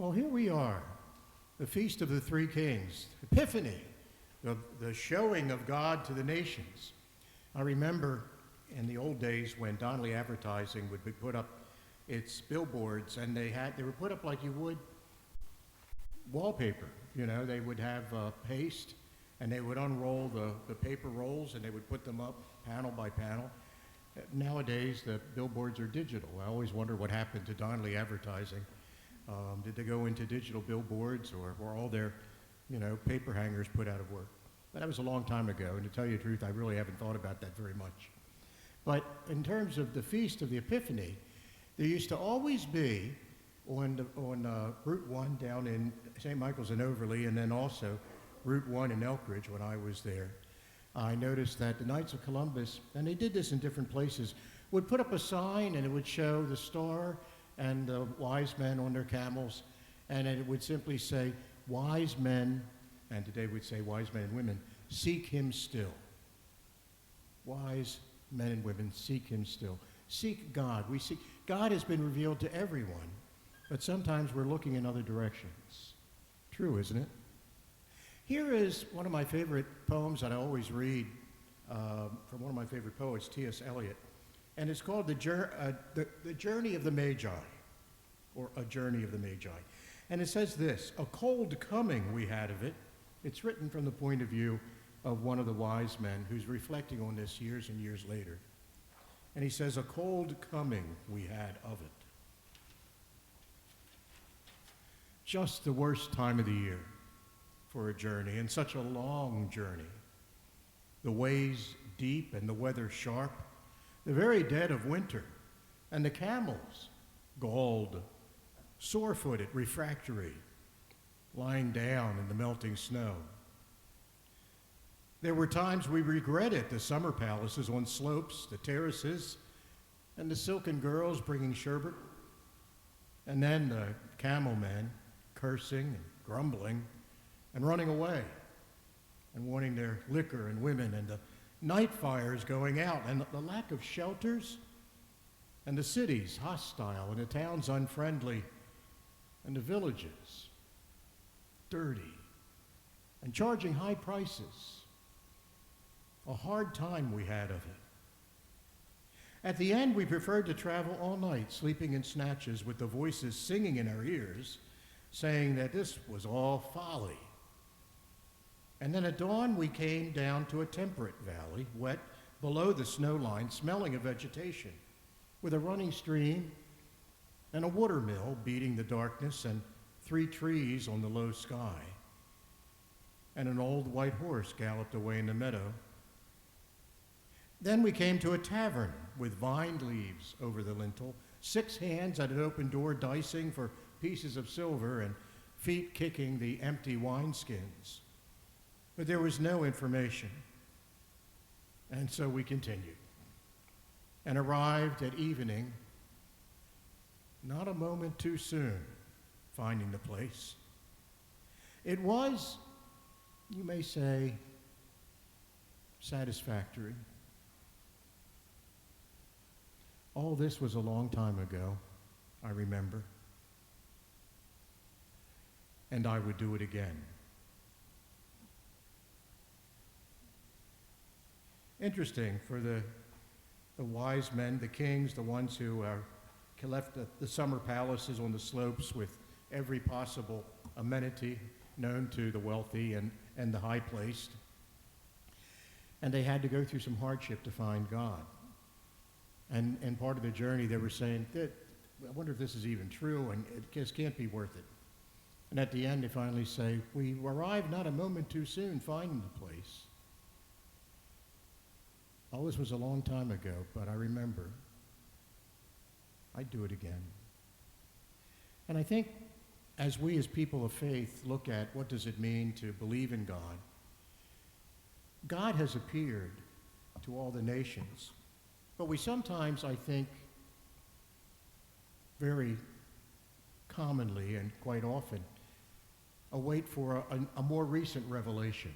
Well, here we are, the Feast of the Three Kings, Epiphany, the showing of God to the nations. I remember in the old days when Donnelly Advertising would put up its billboards, and they were put up like you would wallpaper. You know, they would have paste, and they would unroll the paper rolls, and they would put them up panel by panel. Nowadays, the billboards are digital. I always wonder what happened to Donnelly Advertising. Did they go into digital billboards, or were all their, paper hangers put out of work? But that was a long time ago, and to tell you the truth, I really haven't thought about that very much. But in terms of the Feast of the Epiphany, there used to always be on Route 1 down in St. Michael's and Overley, and then also Route 1 in Elkridge when I was there. I noticed that the Knights of Columbus, and they did this in different places, would put up a sign and it would show the star and the wise men on their camels, and it would simply say, wise men, and today we'd say wise men and women, seek him still. Wise men and women, seek him still. Seek God. God has been revealed to everyone, but sometimes we're looking in other directions. True, isn't it? Here is one of my favorite poems that I always read from one of my favorite poets, T.S. Eliot. And it's called the Journey of the Magi, or A Journey of the Magi. And it says this: a cold coming we had of it. It's written from the point of view of one of the wise men who's reflecting on this years and years later. And he says, a cold coming we had of it. Just the worst time of the year for a journey, and such a long journey. The ways deep and the weather sharp, the very dead of winter, and the camels, galled, sore-footed, refractory, lying down in the melting snow. There were times we regretted the summer palaces on slopes, the terraces, and the silken girls bringing sherbet, and then the camel men cursing and grumbling and running away and wanting their liquor and women, and the night fires going out, and the lack of shelters, and the cities hostile, and the towns unfriendly, and the villages dirty, and charging high prices. A hard time we had of it. At the end, we preferred to travel all night, sleeping in snatches with the voices singing in our ears, saying that this was all folly. And then at dawn, we came down to a temperate valley, wet below the snow line, smelling of vegetation, with a running stream and a water mill beating the darkness, and 3 trees on the low sky. And an old white horse galloped away in the meadow. Then we came to a tavern with vined leaves over the lintel, 6 hands at an open door dicing for pieces of silver, and feet kicking the empty wineskins. But there was no information. And so we continued and arrived at evening, not a moment too soon, finding the place. It was, you may say, satisfactory. All this was a long time ago, I remember. And I would do it again. Interesting, for the wise men, the kings, the ones who left the summer palaces on the slopes with every possible amenity known to the wealthy and the high-placed. And they had to go through some hardship to find God. And part of the journey, they were saying, I wonder if this is even true, and it just can't be worth it. And at the end, they finally say, we arrived not a moment too soon finding the place. All this was a long time ago, but I remember. I'd do it again. And I think as we as people of faith look at what does it mean to believe in God, God has appeared to all the nations. But we sometimes, I think, very commonly and quite often, await for a more recent revelation.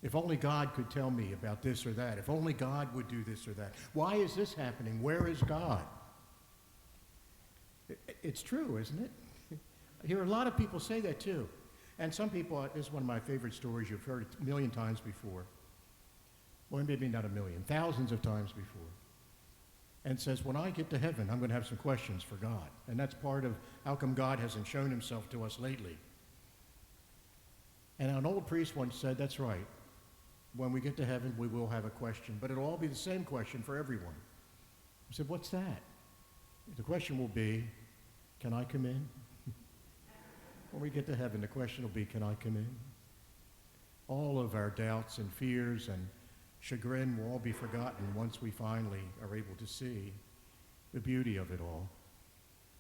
If only God could tell me about this or that. If only God would do this or that. Why is this happening? Where is God? It's true, isn't it? I hear a lot of people say that too. And some people, this is one of my favorite stories, you've heard it a million times before. Well, maybe not a million, thousands of times before. And says, when I get to heaven, I'm going to have some questions for God. And that's part of how come God hasn't shown himself to us lately. And an old priest once said, that's right. When we get to heaven, we will have a question, but it'll all be the same question for everyone. I said, what's that? The question will be, can I come in? When we get to heaven, the question will be, can I come in? All of our doubts and fears and chagrin will all be forgotten once we finally are able to see the beauty of it all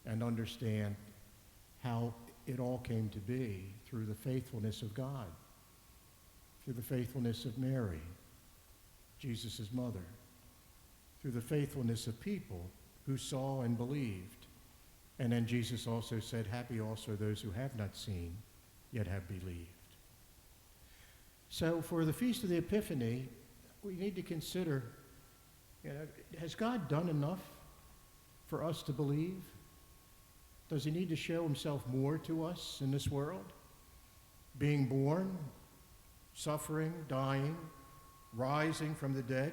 and understand how it all came to be through the faithfulness of God, through the faithfulness of Mary, Jesus' mother, through the faithfulness of people who saw and believed. And then Jesus also said, happy also those who have not seen, yet have believed. So for the Feast of the Epiphany, we need to consider, has God done enough for us to believe? Does he need to show himself more to us in this world? Being born, suffering, dying, rising from the dead,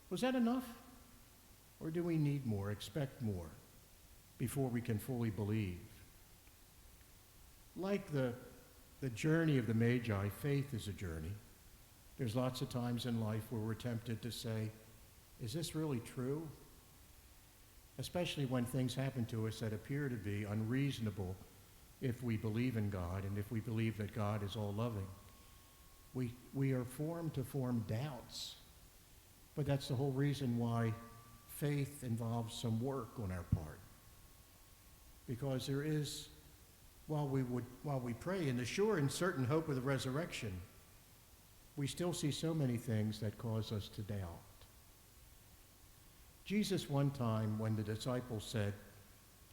was that enough? Or do we need more, expect more, before we can fully believe? Like the journey of the Magi, faith is a journey. There's lots of times in life where we're tempted to say, is this really true? Especially when things happen to us that appear to be unreasonable if we believe in God and if we believe that God is all-loving. We are formed to form doubts. But that's the whole reason why faith involves some work on our part. Because there is, while we pray in the sure and certain hope of the resurrection, we still see so many things that cause us to doubt. Jesus one time, when the disciples said,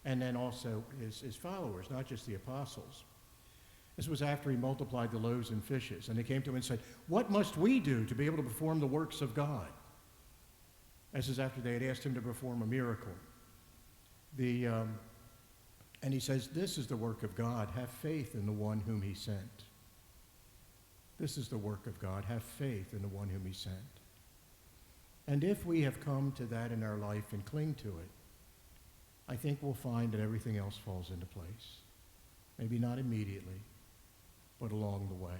and then also his followers, not just the apostles, this was after he multiplied the loaves and fishes, and they came to him and said, what must we do to be able to perform the works of God? This is after they had asked him to perform a miracle. And he says, this is the work of God, have faith in the one whom he sent. This is the work of God, have faith in the one whom he sent. And if we have come to that in our life and cling to it, I think we'll find that everything else falls into place. Maybe not immediately, but along the way.